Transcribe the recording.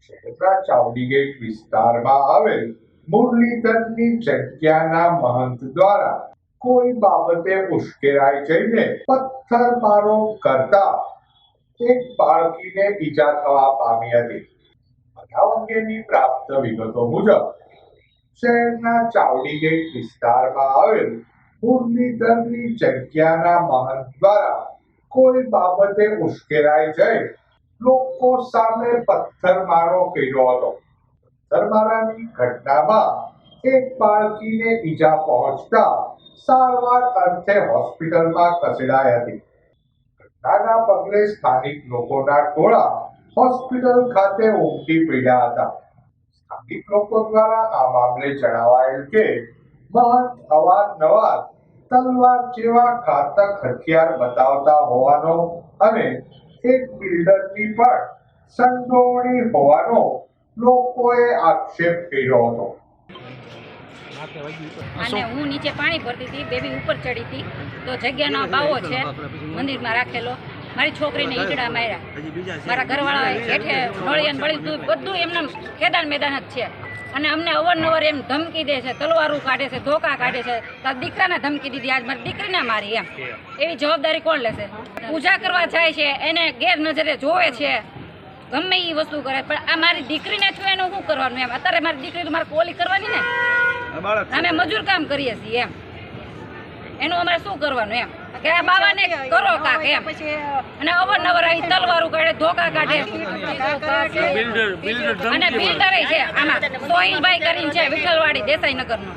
શહેરના ચાવડીગેટ વિસ્તારમાં આવેલ મુરલીધરની જગ્યાના મહંત દ્વારા કોઈ બાબતે ઉશ્કેરાઈ જઈને પથ્થરમારો કરતા એક બાળકીને ઈજા થવા પામી હતી। બનાવ અંગેની પ્રાપ્ત વિગતો મુજબ શહેરના ચાવડીગેટ વિસ્તારમાં આવેલ મુરલીધરની જગ્યાના મહંત દ્વારા કોઈ બાબતે ઉશ્કેરાઈ જઈ લોકો સામે પથ્થરમારો કર્યો હતો। પથ્થરમારાની ઘટનામાં એક બાળકીને ઈજા પહોંચતા સારવાર અર્થે હોસ્પિટલમાં ખસેડાઈ હતી। ઘટનાના પગલે સ્થાનિક લોકોના ટોળા હોસ્પિટલ ખાતે ઉમટી પડ્યા હતા। સ્થાનિક લોકો દ્વારા આ મામલે જણાવાયેલ કે મહંત અવારનવાર તલવાર જેવા ઘાતક હથિયાર બતાવતા હોવાનો અને એક બિલ્ડરની પણ સંડોવણી હોવાનો લોકોએ આક્ષેપ કર્યો હતો। અને હું નીચે પાણી ભરતી હતી, બેબી ઉપર ચડી હતી તો જગ્યાનો બાવો છે મંદિરમાં રાખેલો, મારી છોકરીને ઈંટડા માર્યા, મારા ઘરવાળા હેઠે નળિયાને બળી બધું એમને ખેદાન મેદાન જ છે। અને અમને અવારનવાર એમ ધમકી દે છે, તલવારું કાઢે છે, ધોકા કાઢે છે। તાર દીકરાને ધમકી દીધી, આજ મારી દીકરીને મારી, એમ એવી જવાબદારી કોણ લેશે? પૂજા કરવા જાય છે એને ગેરનજરે જોવે છે, ગમે એ વસ્તુ કરે, પણ આ મારી દીકરીને છું એનું શું કરવાનું? એમ અત્યારે મારી દીકરી મારે કોલી કરવાની ને, અમે મજૂર કામ કરીએ છીએ, એમ એનું અમારે શું કરવાનું? એમ કે આ બાવાને કરો કાક, એમ અને અવારનવાર આવી તલવારું કાઢે, ધોકા કાઢે। અને બિલ્ડર છે આમાં સોહિલભાઈ કરીને છે, વિઠ્ઠલવાડી દેસાઈનગરનો।